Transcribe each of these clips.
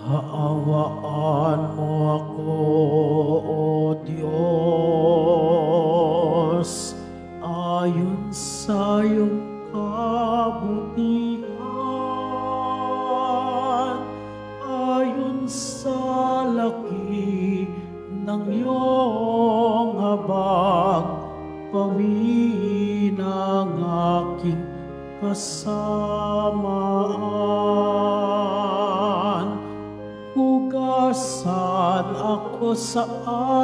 Kaawaan mo ako, O Diyos, ayon sa iyong kabutihan, ayon sa laki ng iyong habag, pawiin ang aking kasamaan. Hugasan ako sa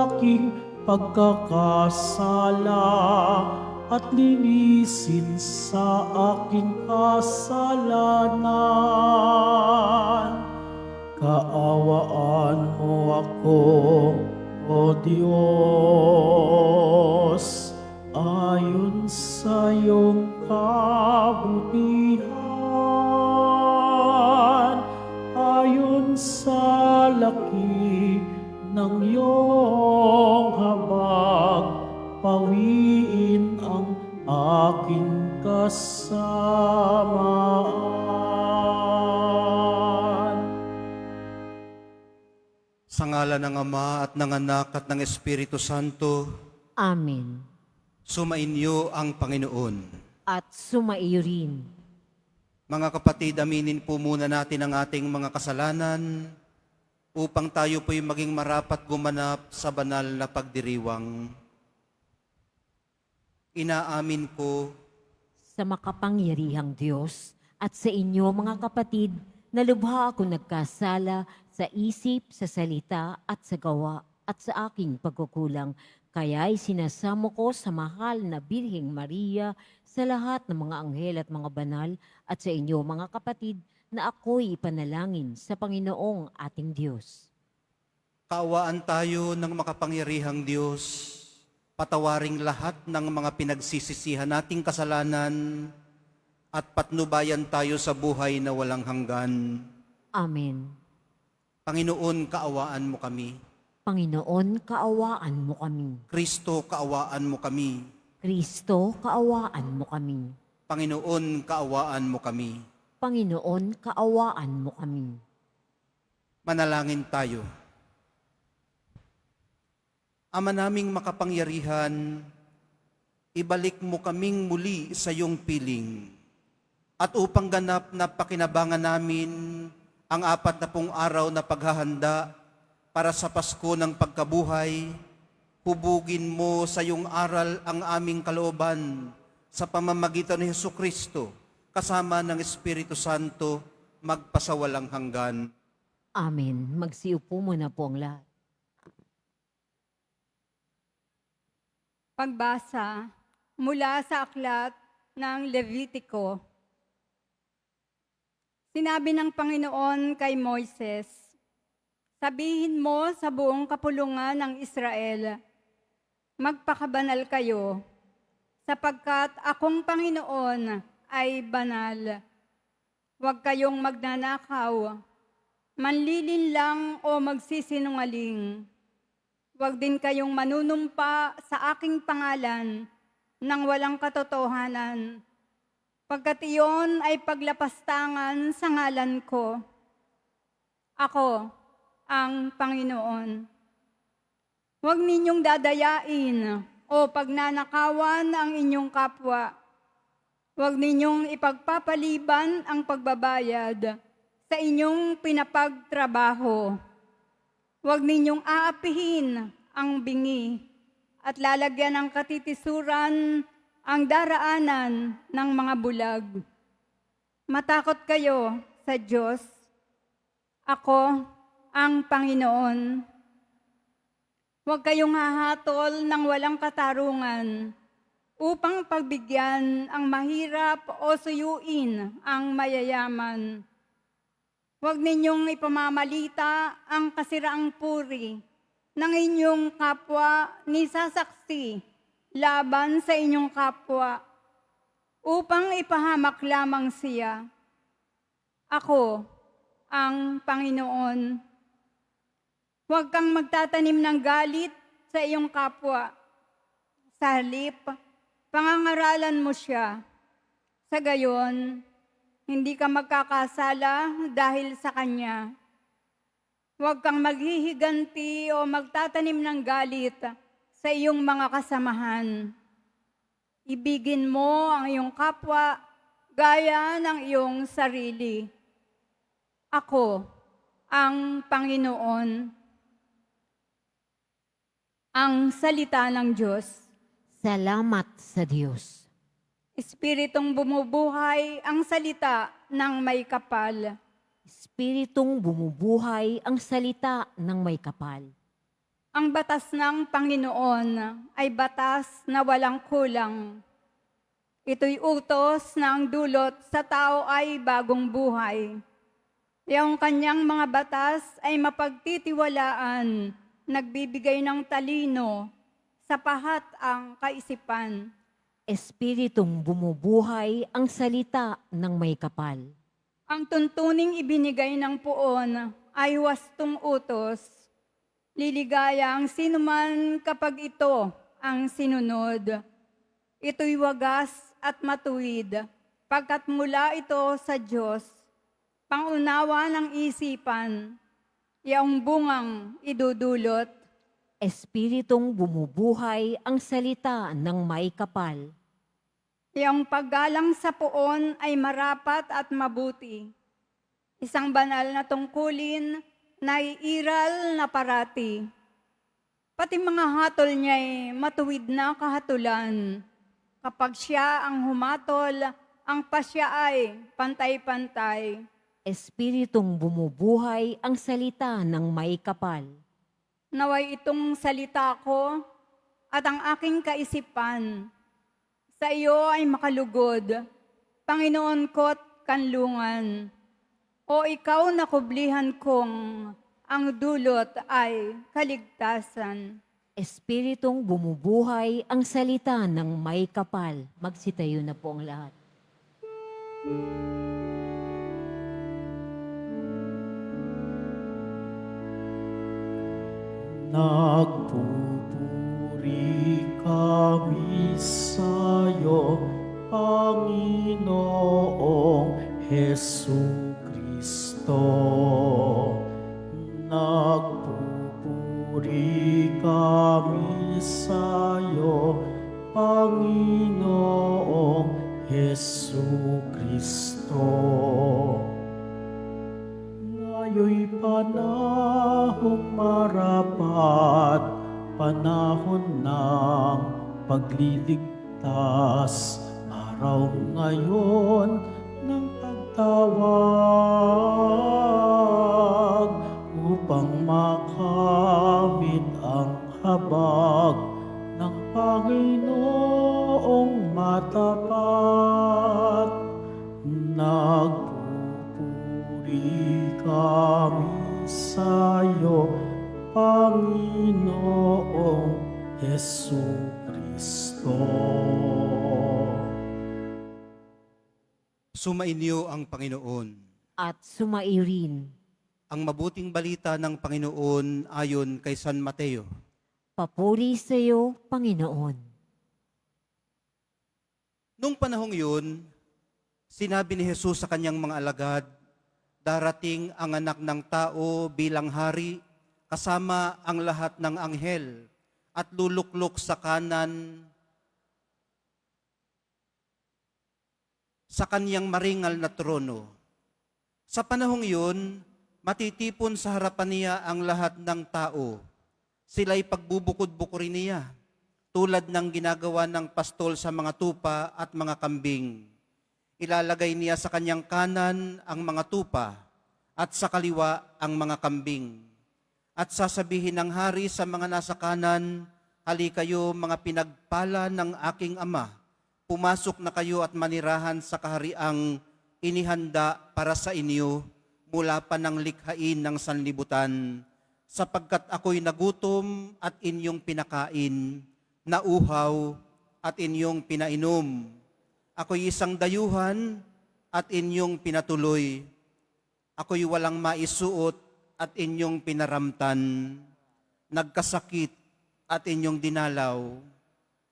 aking pagkakasala at linisin sa aking kasalanan. Kaawaan mo ako, O Diyos, ayon sa iyong kabutihan, ayon sa laki ng iyong habag, pawiin ang aking kasamaan. Sa ngalan ng Ama at ng Anak at ng Espiritu Santo, Amen. sumainyo ang Panginoon. At sumaiyo rin. Mga kapatid, aminin po muna natin ang ating mga kasalanan upang tayo po'y maging marapat gumanap sa banal na pagdiriwang. Inaamin ko Sa makapangyarihang Diyos at sa inyo mga kapatid, na lubha ako nagkasala sa isip, sa salita at sa gawa at sa aking pagkukulang. Kaya'y sinasamo ko sa mahal na Birheng Maria, sa lahat ng mga anghel at mga banal, at sa inyo mga kapatid, na ako'y ipanalangin sa Panginoong ating Diyos. kaawaan tayo ng makapangyarihang Diyos, patawaring lahat ng mga pinagsisisihan nating kasalanan at patnubayan tayo sa buhay na walang hanggan. Amen. Panginoon, kaawaan mo kami. Panginoon, kaawaan mo kami. Kristo, kaawaan mo kami. Kristo, kaawaan mo kami. Panginoon, kaawaan mo kami. Panginoon, kaawaan mo kami. Manalangin tayo. Ama naming makapangyarihan, ibalik mo kaming muli sa iyong piling. At upang ganap na pakinabangan namin ang 40 araw na paghahanda para sa Pasko ng pagkabuhay, hubugin mo sa iyong aral ang aming kalooban sa pamamagitan ni Jesucristo, kasama ng Espiritu Santo, magpasawalang hanggan. Amen. Magsiupo muna po ang lahat. Pagbasa mula sa aklat ng Levitiko. Sinabi ng Panginoon kay Moises, sabihin mo sa buong kapulungan ng Israel, magpakabanal kayo, sapagkat akong Panginoon ay banal. Huwag kayong magnanakaw, manlilinlang o magsisinungaling. Huwag din kayong manunumpa sa aking pangalan nang walang katotohanan, pagkat iyon ay paglapastangan sa ngalan ko. Ako ang Panginoon. Huwag ninyong dadayain o pagnanakawan ang inyong kapwa. Huwag ninyong ipagpapaliban ang pagbabayad sa inyong pinapagtrabaho. Huwag ninyong aapihin ang bingi at lalagyan ng katitisuran ang daraanan ng mga bulag. Matakot kayo sa Diyos. Ako ang Panginoon. Huwag kayong hahatol ng walang katarungan upang pagbigyan ang mahirap o suyuin ang mayayaman. Huwag ninyong ipamamalita ang kasiraang puri ng inyong kapwa ni sasaksi laban sa inyong kapwa upang ipahamak lamang siya. Ako ang Panginoon. Huwag kang magtatanim ng galit sa iyong kapwa. Sa halip, pangangaralan mo siya. Sa gayon, hindi ka magkakasala dahil sa kanya. Huwag kang maghihiganti o magtatanim ng galit sa iyong mga kasamahan. Ibigin mo ang iyong kapwa gaya ng iyong sarili. Ako, ang Panginoon, ang salita ng Diyos. Salamat sa Diyos. Espiritong bumubuhay ang salita ng may kapal. Espiritong bumubuhay ang salita ng may kapal. Ang batas ng Panginoon ay batas na walang kulang. Ito'y utos na ang dulot sa tao ay bagong buhay. Yung kanyang mga batas ay mapagtitiwalaan, nagbibigay ng talino, sapahat ang kaisipan. Espiritong bumubuhay ang salita ng may kapal. Ang tuntuning ibinigay ng puon ay wastong utos. Liligaya ang sinuman kapag ito ang sinunod. Ito'y wagas at matuwid, pagkat mula ito sa Diyos, pangunawa ng isipan, yaong bungang idudulot. Espiritong bumubuhay ang salita ng may kapal. Yaong paggalang sa puon ay marapat at mabuti. Isang banal na tungkulin na iiral na parati. Pati mga hatol niya'y matuwid na kahatulan. Kapag siya ang humatol, ang pasya ay pantay-pantay. Espiritong bumubuhay ang salita ng may kapal. Naway itong salita ko at ang aking kaisipan sa iyo ay makalugod, Panginoon ko't kanlungan. O ikaw na kublihan kong ang dulot ay kaligtasan. Espiritong bumubuhay ang salita ng may kapal. Magsitayo na po ang lahat. Nagpupuri kami sa'yo, Panginoong Hesu Kristo. Nagpupuri kami sa'yo, Panginoong Hesu Kristo. Ngayon'y panahong marapat, panahon ng pagliligtas, araw ngayon ng pagtawag upang makamit ang habag ng Panginoong matapat. Nagpupuri kami sa'yo, Panginoong Hesu Kristo. Sumainyo ang Panginoon. At sumairin. Ang mabuting balita ng Panginoon ayon kay San Mateo. Papuri sa iyo, Panginoon. Nung panahong yun, sinabi ni Jesus sa kanyang mga alagad, darating ang anak ng tao bilang hari, kasama ang lahat ng anghel, at luluklok sa kanan sa kanyang maringal na trono. Sa panahong yun, matitipon sa harapan niya ang lahat ng tao. Sila'y pagbubukod-bukurin niya, tulad ng ginagawa ng pastol sa mga tupa at mga kambing. Ilalagay niya sa kanyang kanan ang mga tupa at sa kaliwa ang mga kambing. At sasabihin ng hari sa mga nasa kanan, hali kayo mga pinagpala ng aking ama, pumasok na kayo at manirahan sa kahariang inihanda para sa inyo mula pa ng likhain ng sanlibutan, sapagkat ako'y nagutom at inyong pinakain, nauhaw at inyong pinainom. Ako'y isang dayuhan at inyong pinatuloy. Ako'y walang maisuot at inyong pinaramtan. Nagkasakit at inyong dinalaw.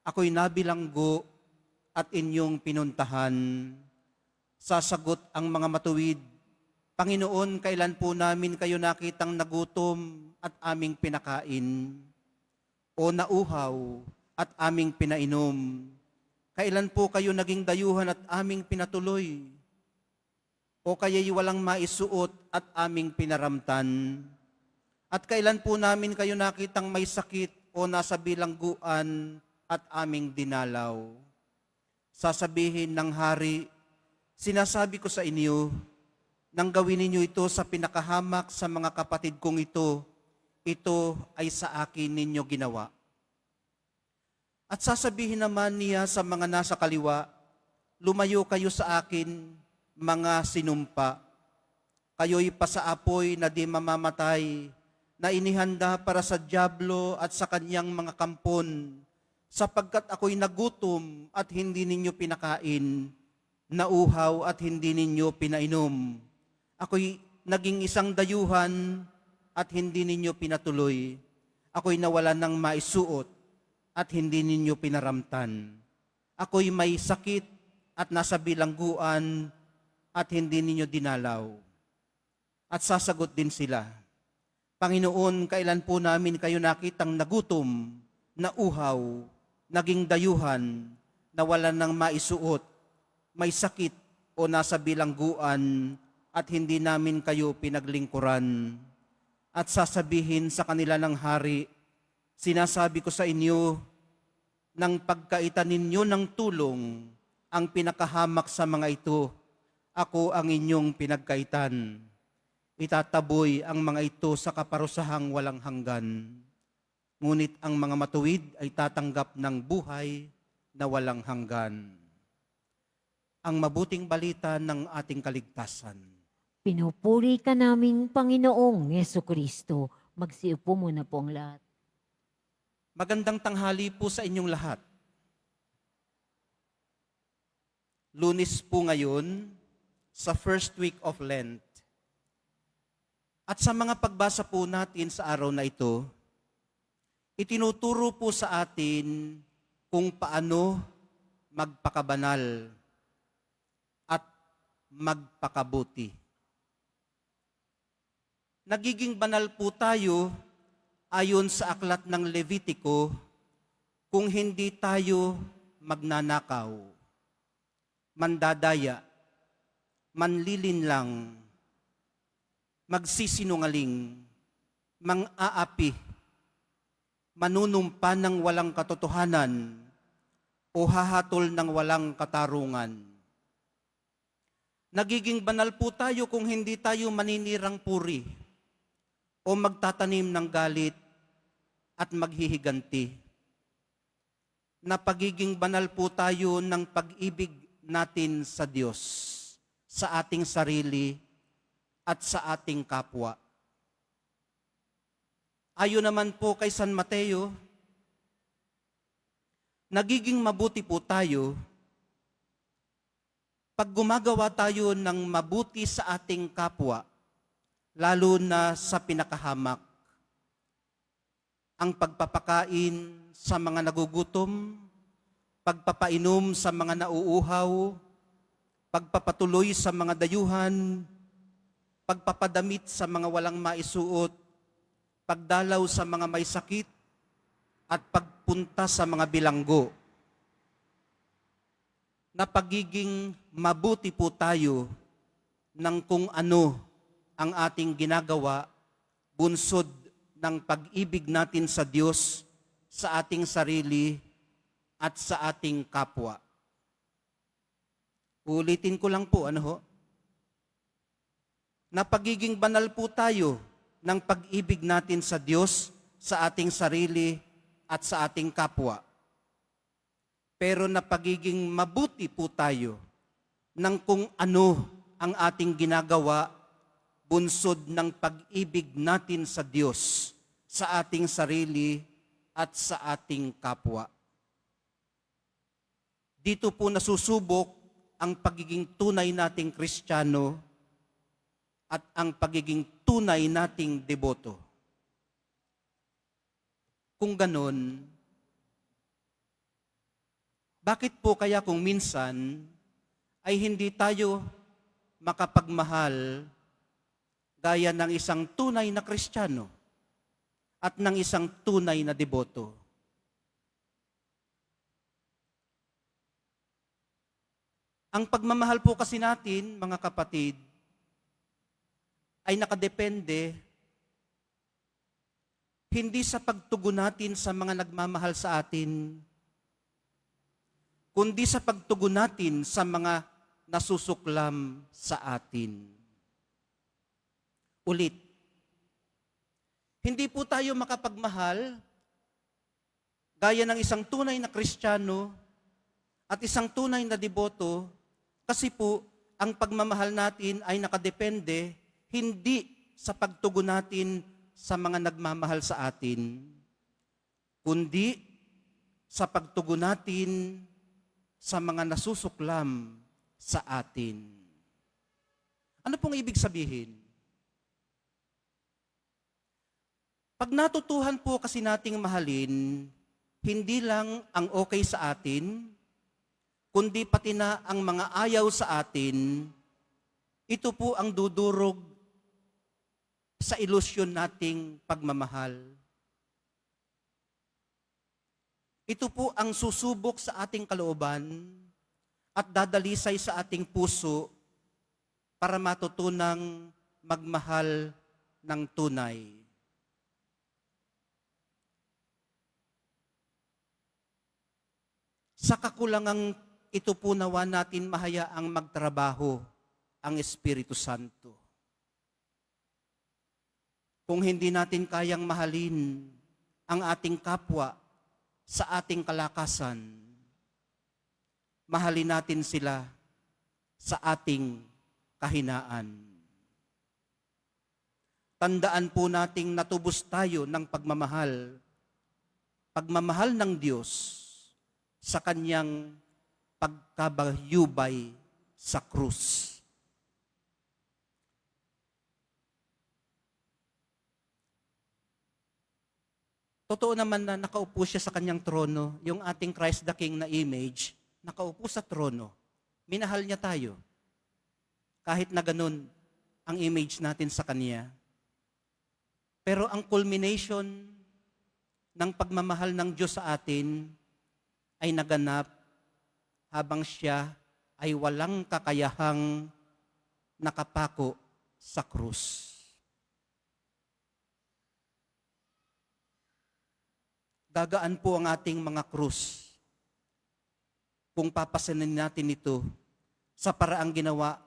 Ako'y nabilanggo at inyong pinuntahan. Sasagot ang mga matuwid, Panginoon, kailan po namin kayo nakitang nagutom at aming pinakain, o nauhaw at aming pinainom? Kailan po kayo naging dayuhan at aming pinatuloy, o kaya'y walang maisuot at aming pinaramtan? At kailan po namin kayo nakitang may sakit o nasa bilangguan at aming dinalaw? Sasabihin ng hari, sinasabi ko sa inyo, nang gawin ninyo ito sa pinakahamak sa mga kapatid kong ito ay sa akin ninyo ginawa. At sasabihin naman niya sa mga nasa kaliwa, lumayo kayo sa akin, mga sinumpa. Kayo'y pasaapoy na di mamamatay, na inihanda para sa dyablo at sa kanyang mga kampon, sapagkat ako'y nagutom at hindi ninyo pinakain, nauhaw at hindi ninyo pinainom. Ako'y naging isang dayuhan at hindi ninyo pinatuloy. Ako'y nawalan ng maisuot at hindi ninyo pinaramtan. Ako'y may sakit at nasa bilangguan at hindi ninyo dinalaw. At sasagot din sila, Panginoon, kailan po namin kayo nakitang nagutom, nauhaw, naging dayuhan, nawalan ng maisuot, may sakit o nasa bilangguan at hindi namin kayo pinaglingkuran? At sasabihin sa kanila ng hari, sinasabi ko sa inyo, nang pagkaitan ninyo ng tulong ang pinakahamak sa mga ito, ako ang inyong pinagkaitan. Itataboy ang mga ito sa kaparusahang walang hanggan. Ngunit ang mga matuwid ay tatanggap ng buhay na walang hanggan. Ang mabuting balita ng ating kaligtasan. Pinupuri ka namin, Panginoong Yesukristo. Magsiupo muna po ang lahat. Magandang tanghali po sa inyong lahat. Lunes po ngayon sa first week of Lent. At sa mga pagbasa po natin sa araw na ito, itinuturo po sa atin kung paano magpakabanal at magpakabuti. Nagiging banal po tayo ayon sa aklat ng Levitiko kung hindi tayo magnanakaw, mandadaya, manlilinlang, magsisinungaling, mang-aapi, manunumpa ng walang katotohanan, o hahatol ng walang katarungan. Nagiging banal po tayo kung hindi tayo maninirang puri o magtatanim ng galit at maghihiganti. Na pagiging banal po tayo ng pag-ibig natin sa Diyos, sa ating sarili, at sa ating kapwa. Ayon naman po kay San Mateo, nagiging mabuti po tayo pag gumagawa tayo ng mabuti sa ating kapwa, lalo na sa pinakahamak. Ang pagpapakain sa mga nagugutom, pagpapainom sa mga nauuhaw, pagpapatuloy sa mga dayuhan, pagpapadamit sa mga walang maisuot, pagdalaw sa mga may sakit, at pagpunta sa mga bilanggo. Na pagiging mabuti po tayo ng kung ano ang ating ginagawa, bunsod ng pag-ibig natin sa Diyos, sa ating sarili, at sa ating kapwa. Ulitin ko lang po, na pagiging banal po tayo ng pag-ibig natin sa Diyos, sa ating sarili, at sa ating kapwa. Pero na pagiging mabuti po tayo ng kung ano ang ating ginagawa, bunsod ng pag-ibig natin sa Diyos, sa ating sarili, at sa ating kapwa. Dito po nasusubok ang pagiging tunay nating Kristiyano at ang pagiging tunay nating deboto. Kung ganon, bakit po kaya kung minsan ay hindi tayo makapagmahal gaya ng isang tunay na Kristiyano at ng isang tunay na deboto. Ang pagmamahal po kasi natin, mga kapatid, ay nakadepende hindi sa pagtugon natin sa mga nagmamahal sa atin, kundi sa pagtugon natin sa mga nasusuklam sa atin. Ulit, hindi po tayo makapagmahal gaya ng isang tunay na Kristiyano at isang tunay na deboto kasi po ang pagmamahal natin ay nakadepende hindi sa pagtugon natin sa mga nagmamahal sa atin, kundi sa pagtugon natin sa mga nasusuklam sa atin. Ano pong ibig sabihin? Pag natutuhan po kasi nating mahalin, hindi lang ang okay sa atin, kundi pati na ang mga ayaw sa atin, ito po ang dudurog sa ilusyon nating pagmamahal. Ito po ang susubok sa ating kalooban at dadalisay sa ating puso para matutunang magmahal ng tunay. Sa kakulangang ito po nawa natin mahayaang magtrabaho ang Espiritu Santo. Kung hindi natin kayang mahalin ang ating kapwa sa ating kalakasan, mahalin natin sila sa ating kahinaan. Tandaan po nating natubos tayo ng pagmamahal ng Diyos sa Kanyang pagkabayubay sa krus. Totoo naman na nakaupo siya sa kanyang trono, yung ating Christ the King na image, nakaupo sa trono. Minahal niya tayo. Kahit na ganun ang image natin sa kanya. Pero ang culmination ng pagmamahal ng Diyos sa atin ay naganap habang siya ay walang kakayahang nakapako sa krus. Gagaan po ang ating mga krus kung papasanin natin ito sa paraang ginawa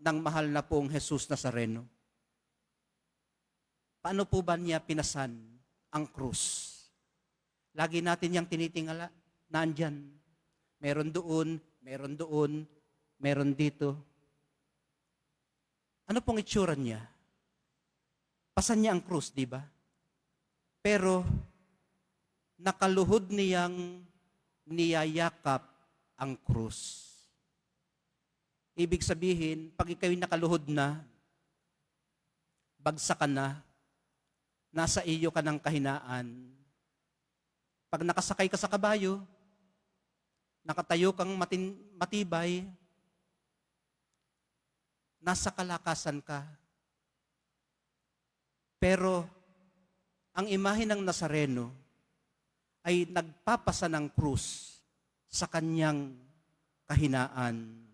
ng mahal na pong Jesus Nazareno. Paano po ba niya pinasan ang krus? Lagi natin yang tinitingala, nandyan. Meron doon, meron dito. Ano pong itsura niya? Pasan niya ang krus, di ba? Pero nakaluhod niyang niyayakap ang krus. Ibig sabihin, pag ikaw'y nakaluhod na, bagsak ka na, nasa iyo ka ng kahinaan. Pag nakasakay ka sa kabayo, nakatayo kang matibay, nasa kalakasan ka. Pero ang imahe ng Nazareno ay nagpapasa ng krus sa kanyang kahinaan.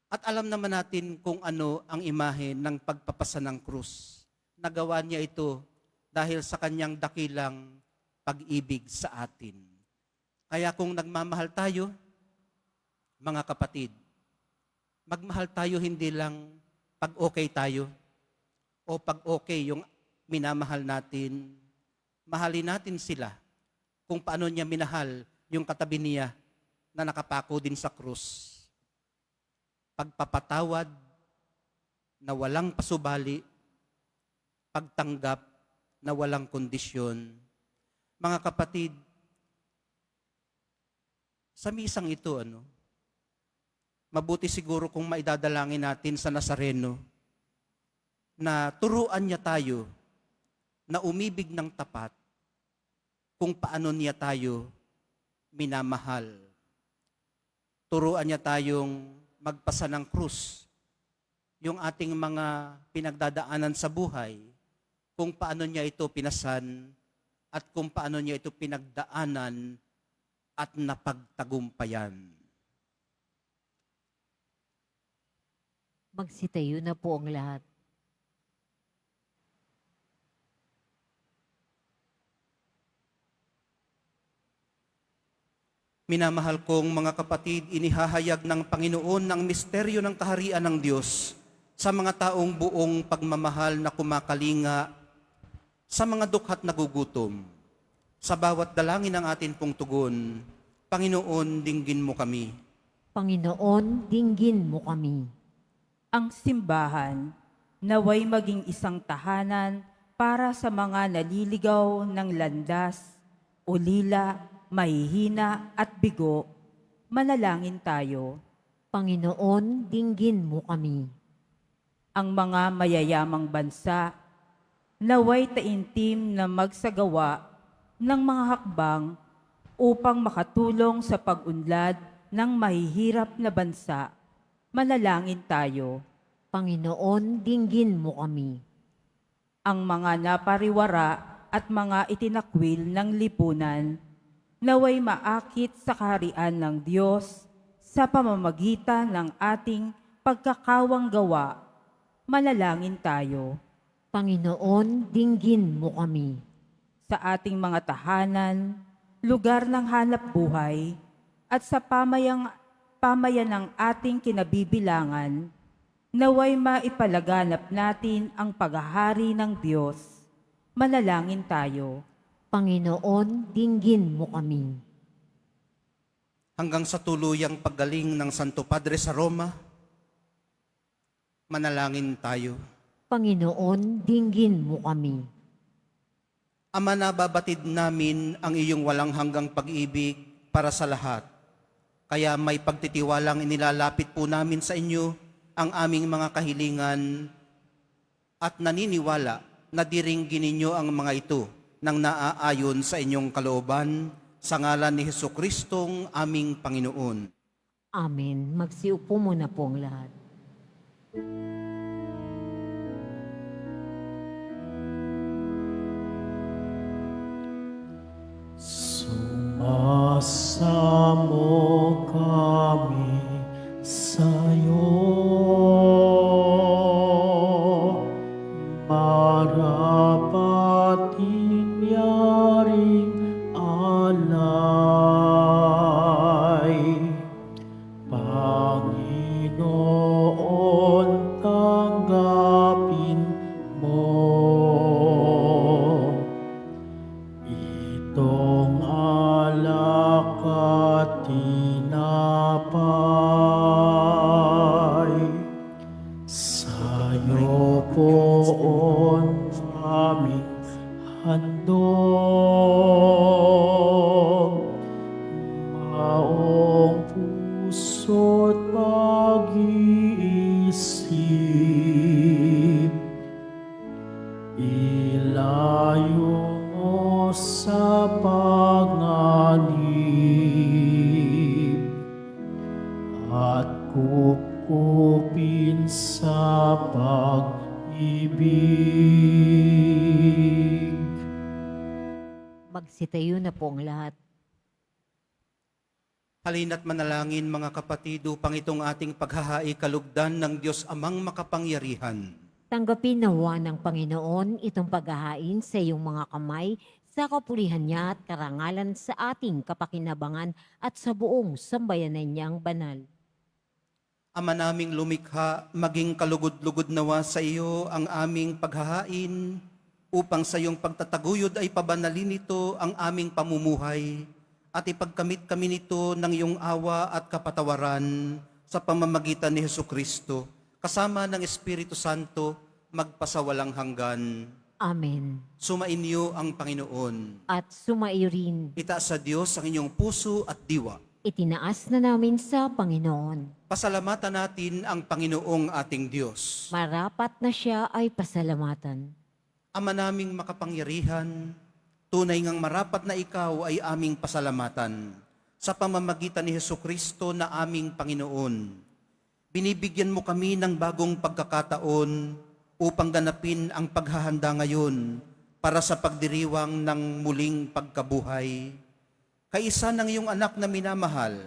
At alam naman natin kung ano ang imahe ng pagpapasa ng krus. Nagawa niya ito dahil sa kanyang dakilang pag-ibig sa atin. Kaya kung nagmamahal tayo, mga kapatid, magmahal tayo hindi lang pag okay tayo o pag okay yung minamahal natin. Mahalin natin sila kung paano niya minahal yung katabi niya na nakapako din sa krus. Pagpapatawad na walang pasubali, pagtanggap na walang kondisyon. Mga kapatid, sa misang ito, mabuti siguro kung maidadalangin natin sa Nazareno na turuan niya tayo na umibig ng tapat kung paano niya tayo minamahal. Turuan niya tayong magpasa ng krus yung ating mga pinagdadaanan sa buhay, kung paano niya ito pinasan at kung paano niya ito pinagdaanan at napagtagumpayan. Magsitayo na po ang lahat. Minamahal kong mga kapatid, inihahayag ng Panginoon ng misteryo ng kaharian ng Diyos sa mga taong buong pagmamahal na kumakalinga, sa mga dukhat nagugutom. Sa bawat dalangin ng atin pong tugon, Panginoon, dinggin mo kami. Panginoon, dinggin mo kami. Ang simbahan naway maging isang tahanan para sa mga naliligaw ng landas, ulila, mahihina at bigo. Manalangin tayo. Panginoon, dinggin mo kami. Ang mga mayayamang bansa naway taimtim na magsagawa ng mga hakbang upang makatulong sa pag-unlad ng mahihirap na bansa. Manalangin tayo. Panginoon, dinggin mo kami. Ang mga napariwara at mga itinakwil ng lipunan naway maakit sa kaharian ng Diyos sa pamamagitan ng ating pagkakawang gawa. Manalangin tayo. Panginoon, dinggin mo kami. Sa ating mga tahanan, lugar ng hanap buhay, at sa pamayan ng ating kinabibilangan, naway maipalaganap natin ang paghahari ng Diyos. Manalangin tayo. Panginoon, dinggin mo kami. Hanggang sa tuluyang paggaling ng Santo Padre sa Roma, manalangin tayo. Panginoon, dinggin mo kami. Ama, nababatid namin ang iyong walang hanggang pag-ibig para sa lahat. Kaya may pagtitiwalang inilalapit po namin sa inyo ang aming mga kahilingan at naniniwala na diringgin ninyo ang mga ito nang naaayon sa inyong kalooban sa ngalan ni Jesucristong aming Panginoon. Amen. Magsiupo muna po ang lahat. Sumasamo kami sa'yo, marapat inyaring alay. Panginoon, tanggapin mo itong alak at tinapay. Sa'yo poon aming handog, maong puso't pag-iisip. Ilayo mo sa panganib at kupkupin sa pag-ibig. Magsitayo na po ang lahat. Halina't manalangin mga kapatid upang itong ating paghahai kalugdan ng Diyos Amang makapangyarihan. Tanggapin nawa ng Panginoon itong paghahain sa iyong mga kamay sa kapulihan niya at karangalan sa ating kapakinabangan at sa buong sambayanan niyang banal. Ama naming lumikha, maging kalugod-lugod nawa sa iyo ang aming paghahain upang sa iyong pagtataguyod ay pabanalin nito ang aming pamumuhay at ipagkamit kami nito ng iyong awa at kapatawaran sa pamamagitan ni Jesucristo, kasama ng Espiritu Santo, magpasawalang hanggan. Amen. Sumainyo ang Panginoon. At sumaiyo rin, Itaas sa Diyos ang inyong puso at diwa. itinaas na namin sa Panginoon. Pasalamatan natin ang Panginoong ating Diyos. Marapat na siya ay pasalamatan. Ama naming makapangyarihan, tunay ngang marapat na ikaw ay aming pasalamatan sa pamamagitan ni Jesucristo na aming Panginoon. Binibigyan mo kami ng bagong pagkakataon upang ganapin ang paghahanda ngayon para sa pagdiriwang ng muling pagkabuhay. Kaisa ng iyong anak na minamahal,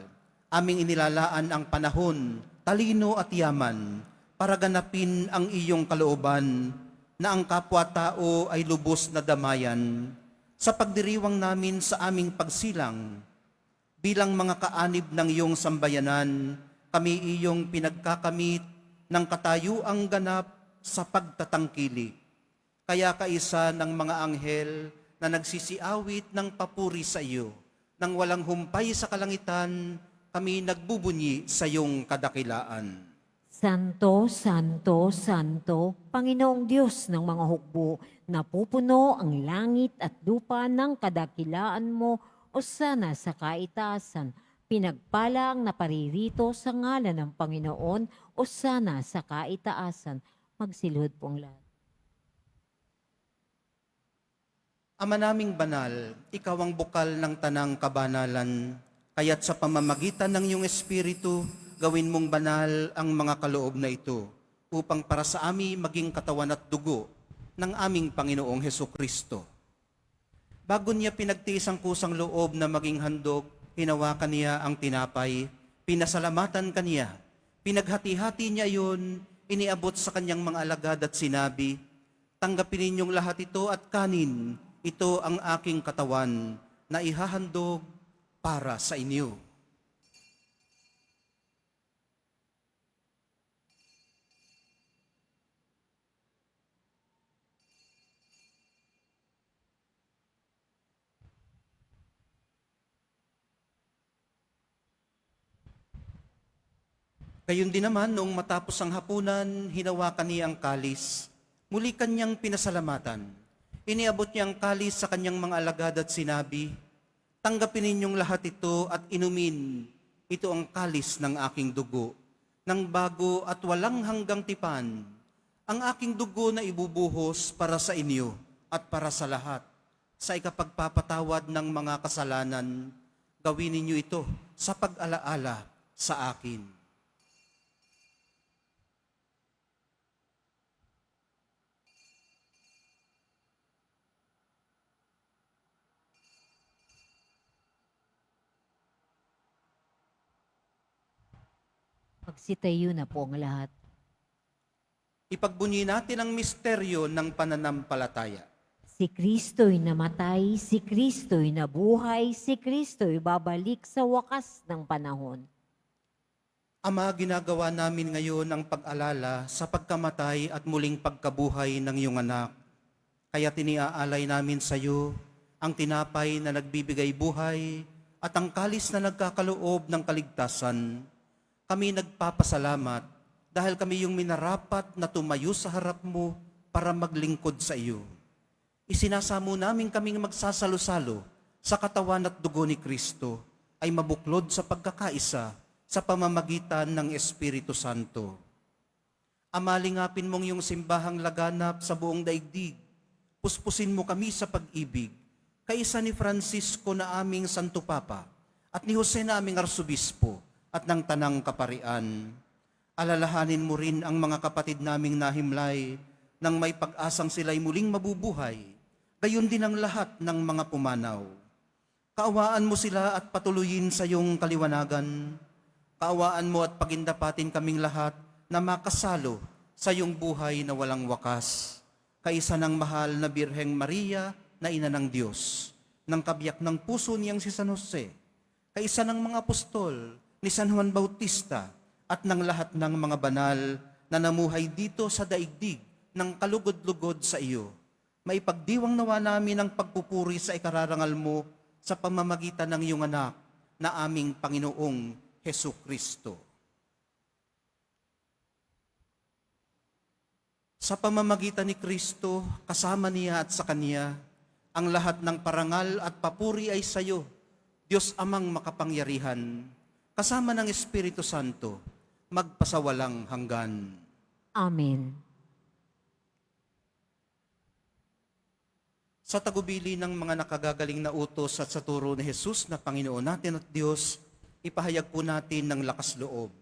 aming inilalaan ang panahon, talino at yaman para ganapin ang iyong kalooban na ang kapwa-tao ay lubos na damayan. Sa pagdiriwang namin sa aming pagsilang, bilang mga kaanib ng iyong sambayanan, kami iyong pinagkakamit ng katayuang ganap sa pagtatangkilik. Kaya kaisa ng mga anghel na nagsisiawit ng papuri sa iyo, nang walang humpay sa kalangitan, kami nagbubunyi sa iyong kadakilaan. Santo, Santo, Santo, Panginoong Diyos ng mga hukbo, napupuno ang langit at lupa ng kadakilaan mo, o sana sa kaitaasan. Pinagpala ang naparirito sa ngalan ng Panginoon, o sana sa kaitaasan. Magsilhod pong lahat. Ama naming banal, ikaw ang bukal ng tanang kabanalan, kaya't sa pamamagitan ng iyong Espiritu, gawin mong banal ang mga kaloob na ito, upang para sa amin maging katawan at dugo ng aming Panginoong Hesukristo. Bago niya pinagtiis ang kusang loob na maging handog, hinawakan niya ang tinapay, pinasalamatan kaniya, pinaghati-hati niya yun, iniabot sa kanyang mga alagad at sinabi, "Tanggapin ninyong lahat ito at kanin, ito ang aking katawan na ihahandog para sa inyo." Gayon din naman, noong matapos ang hapunan, hinawakan niya ang kalis. Muli kanyang pinasalamatan. Iniabot niya ang kalis sa kanyang mga alagad at sinabi, "Tanggapin ninyong lahat ito at inumin. Ito ang kalis ng aking dugo, ng bago at walang hanggang tipan. Ang aking dugo na ibubuhos para sa inyo at para sa lahat. Sa ikapagpapatawad ng mga kasalanan, gawin ninyo ito sa pag-alaala sa akin." Magsitayo na po ang lahat. Ipagbunyi natin ang misteryo ng pananampalataya. Si Kristo'y namatay, si Kristo'y nabuhay, si Kristo'y babalik sa wakas ng panahon. Ama, ginagawa namin ngayon ang pag-alala sa pagkamatay at muling pagkabuhay ng iyong anak. Kaya tiniaalay namin sa iyo ang tinapay na nagbibigay buhay at ang kalis na nagkakaloob ng kaligtasan. Kami nagpapasalamat dahil kami yung minarapat na tumayo sa harap mo para maglingkod sa iyo. Isinasamo namin kaming magsasalo-salo sa katawan at dugo ni Kristo ay mabuklod sa pagkakaisa sa pamamagitan ng Espiritu Santo. Ama, lingapin mong yung simbahang laganap sa buong daigdig. Puspusin mo kami sa pag-ibig, kaisa ni Francisco na aming Santo Papa at ni Jose na aming Arsobispo at ng Tanang Kaparian. Alalahanin mo rin ang mga kapatid naming nahimlay nang may pag-asang sila'y muling mabubuhay, gayon din ang lahat ng mga pumanaw. Kaawaan mo sila at patuloyin sa iyong kaliwanagan. Kaawaan mo at pagindapatin kaming lahat na makasalo sa iyong buhay na walang wakas. Kaisa ng mahal na Birheng Maria na Ina ng Diyos, ng kabiyak ng puso niyang si San Jose, kaisa ng mga apostol ni San Juan Bautista at ng lahat ng mga banal na namuhay dito sa daigdig ng kalugod-lugod sa iyo. Maipagdiwang nawa namin ang pagpupuri sa ikararangal mo sa pamamagitan ng iyong anak na aming Panginoong Hesukristo. Sa pamamagitan ni Kristo, kasama niya at sa Kanya, ang lahat ng parangal at papuri ay sa iyo, Diyos Amang makapangyarihan, kasama ng Espiritu Santo, magpasawalang hanggan. Amen. Sa tagubili ng mga nakagagaling na utos at sa turo ni Jesus na Panginoon natin at Diyos, ipahayag po natin ng lakas loob.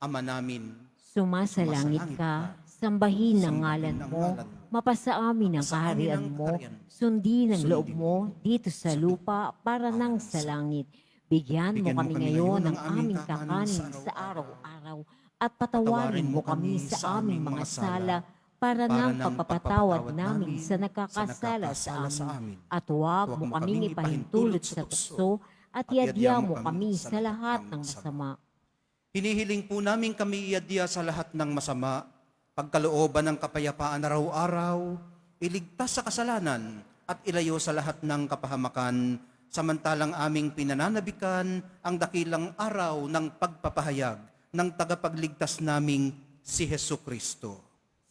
Ama namin, Sumasalangit ka, sambahin ang ngalan mo, mapasa amin ang kaharian mo, sundin ang loob mo dito sa lupa para nang sa langit. Bigyan mo kami ngayon ng aming kakanin sa araw-araw at patawarin mo kami sa aming mga sala para nang pagpapatawad namin sa nagkakasala sa amin. At huwag mo kaming ipahintulot sa tukso at iadya mo kami sa lahat ng masama. hinihiling po namin kami iadya sa lahat ng masama, pagkalooban ng kapayapaan araw-araw, iligtas sa kasalanan at ilayo sa lahat ng kapahamakan, samantalang aming pinananabikan ang dakilang araw ng pagpapahayag ng tagapagligtas naming si Hesu Kristo.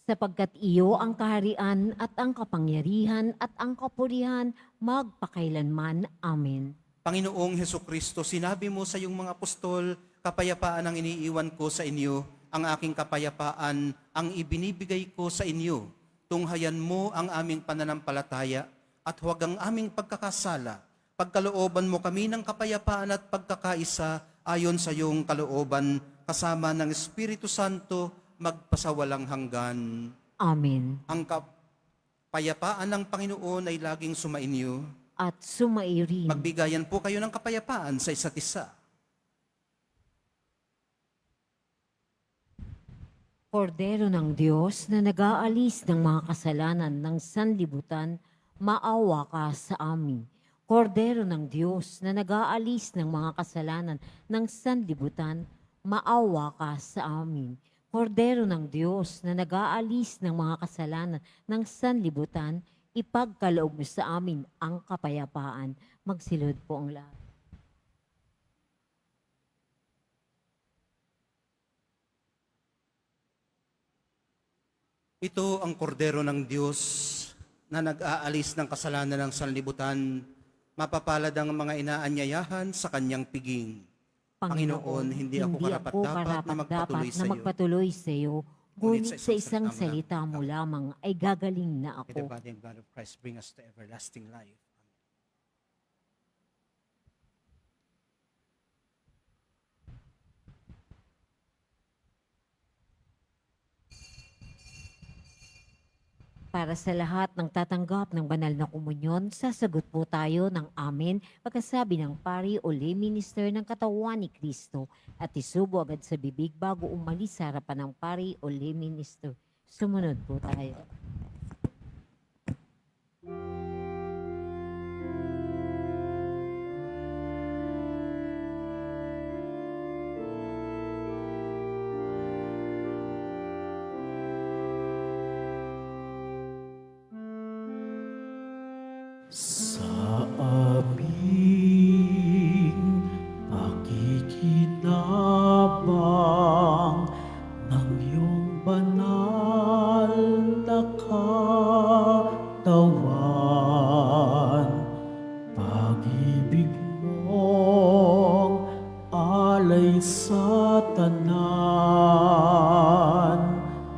Sapagkat iyo ang kaharian at ang kapangyarihan at ang kapurihan magpakailanman. Amen. Panginoong Hesu Kristo, sinabi mo sa iyong mga apostol, kapayapaan ang iniiwan ko sa inyo, ang aking kapayapaan ang ibinibigay ko sa inyo. Tunghayan mo ang aming pananampalataya at huwag ang aming pagkakasala. Pagkalooban mo kami ng kapayapaan at pagkakaisa ayon sa iyong kalooban, kasama ng Espiritu Santo, magpasawalang hanggan. Amen. Ang kapayapaan ng Panginoon ay laging sumainyo. At sumairin. Magbigayan po kayo ng kapayapaan sa isa't isa. Kordero ng Diyos na nag-aalis ng mga kasalanan ng sanlibutan, maawa ka sa amin. Kordero ng Diyos na nag-aalis ng mga kasalanan ng sanlibutan, maawa ka sa amin. Kordero ng Diyos na nag-aalis ng mga kasalanan ng sanlibutan, ipagkaloob mo sa amin ang kapayapaan. Magsilod po ang lahat. Ito ang kordero ng Diyos na nag-aalis ng kasalanan ng sanlibutan. Mapapalad ang mga inaanyayahan sa kanyang piging. Panginoon, hindi ako karapat-dapat na magpatuloy sa iyo, ngunit sa isang salita mo lamang ay gagaling na May the ako. body and blood of Christ bring us to everlasting life. Para sa lahat ng tatanggap ng banal na komunyon, sasagot po tayo ng amen pagkasabi ng pari o lay minister ng katawan ni Kristo at isubo agad sa bibig bago umalis sa harapan ng pari o lay minister. Sumunod po tayo. Sa aming pakikinabang ng iyong banal na katawan, pag-ibig mong alay sa tanan,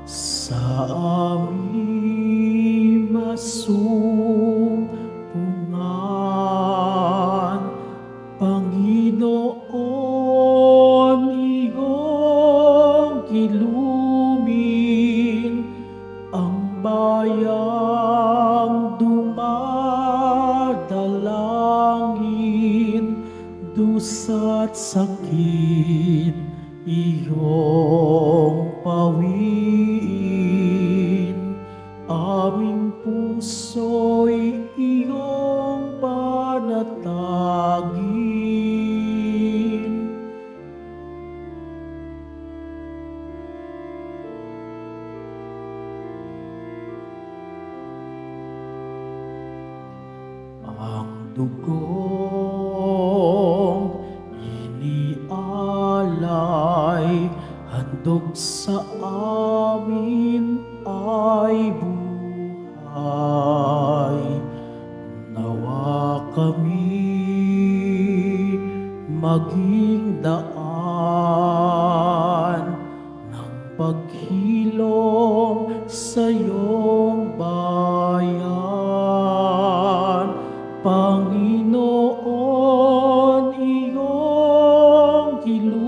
sa aming Panginoon, iyong kilumin ang bayang dumadalangin, dusa't sakit iyong pawiin, aming puso'y iyong panatagin. Ang dugong inialay, handog sa amin ay buhay. Nawa kami maging daan ng paghilom sa iyong bayan. Panginoon, iyong kilumin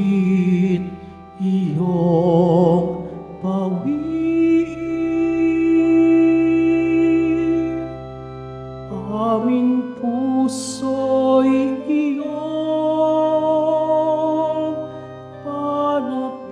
langit, iyong pawiin. Aming puso'y iyong panatagin.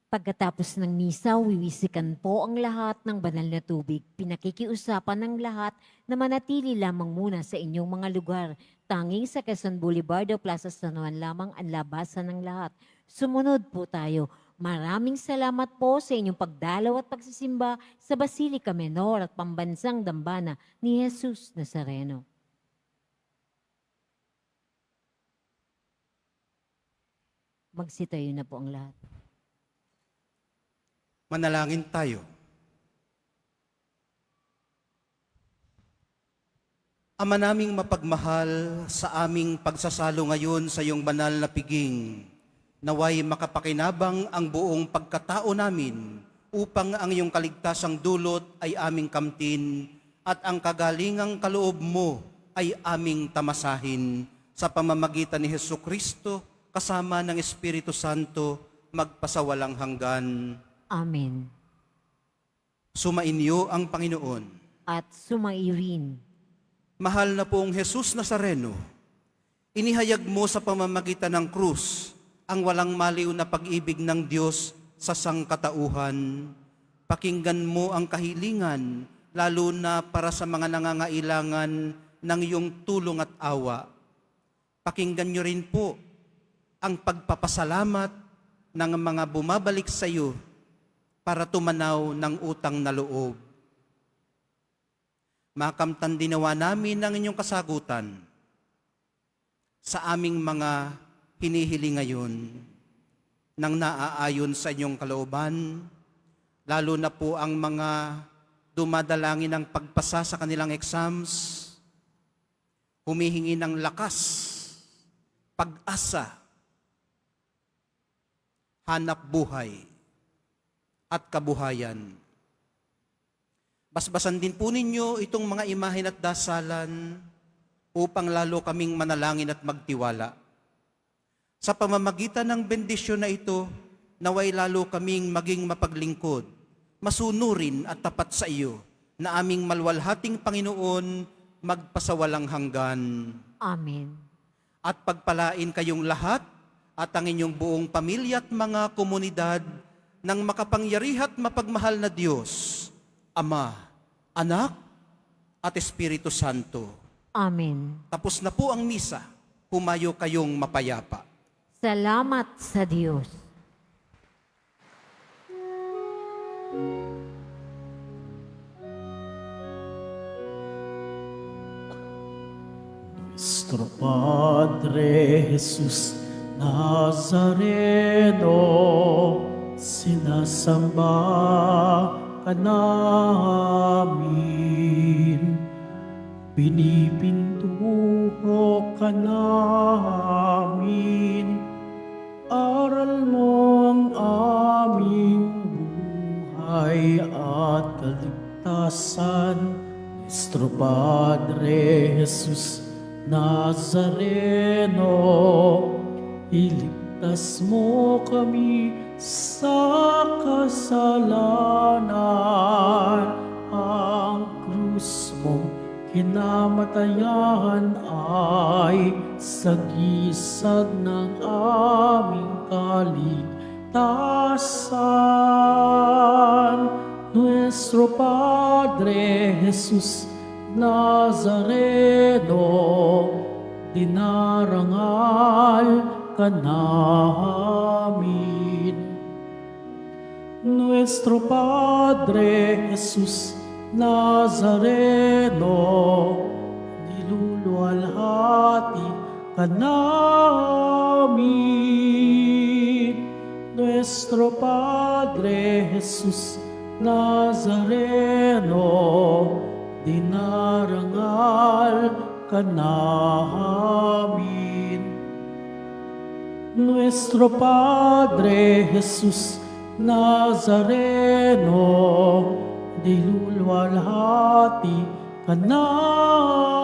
Pagkatapos ng misa, wiwisikan po ang lahat ng banal na tubig. Pinakikiusapan ng lahat na manatili lamang muna sa inyong mga lugar. Tanging sa Quezon Boulevard o Plaza San Juan lamang ang labasan ng lahat. Sumunod po tayo. Maraming salamat po sa inyong pagdalaw at pagsisimba sa Basilica Menor at Pambansang Dambana ni Jesus Nazareno. Magsitayo na po ang lahat. Manalangin tayo. Ama naming mapagmahal, sa aming pagsasalo ngayon sa iyong banal na piging, naway makapakinabang ang buong pagkatao namin upang ang iyong kaligtasang dulot ay aming kamtin at ang kagalingang kaloob mo ay aming tamasahin sa pamamagitan ni Hesukristo kasama ng Espiritu Santo magpasawalang hanggan. Amen. Sumainyo ang Panginoon. At sumairin. Mahal na pong Jesus Nazareno, inihayag mo sa pamamagitan ng krus ang walang maliw na pag-ibig ng Diyos sa sangkatauhan. Pakinggan mo ang kahilingan, lalo na para sa mga nangangailangan ng iyong tulong at awa. Pakinggan niyo rin po ang pagpapasalamat ng mga bumabalik sa iyo para tumanaw ng utang na loob. Makamtan dinawa namin ang inyong kasagutan sa aming mga hinihiling ngayon nang naaayon sa inyong kalooban, lalo na po ang mga dumadalangin ng pagpasa sa kanilang exams, humihingi ng lakas, pag-asa, hanap buhay, at kabuhayan. Basbasan din po ninyo itong mga imahen at dasalan upang lalo kaming manalangin at magtiwala. Sa pamamagitan ng bendisyon na ito, naway lalo kaming maging mapaglingkod, masunurin at tapat sa iyo, na aming malwalhating Panginoon magpasawalang hanggan. Amen. At pagpalain kayong lahat at ang inyong buong pamilya at mga komunidad ng makapangyarihan at mapagmahal na Diyos, Ama, Anak, at Espiritu Santo. Amen. Tapos na po ang misa, humayo kayong mapayapa. Salamat sa Diyos. Nuestro Padre Jesus Nazareno, sinasamba ka namin, pinipintuho ka namin, aral mo ang aming buhay at kaligtasan. Nuestro Padre Jesus Nazareno, iligtas mo kami sa kasalanan. Ang krus mong kinamatayan ay sagisag ng aming kaligtasan. Nuestro Padre Jesus Nazareno, dinarangal ka namin. Nuestro Padre Jesus Nazareno, niluluwalhati ka namin. Nuestro Padre Jesus Nazareno, dinarangal ka namin. Nuestro Padre Jesus Nazareno, dilulwalhati ka namin.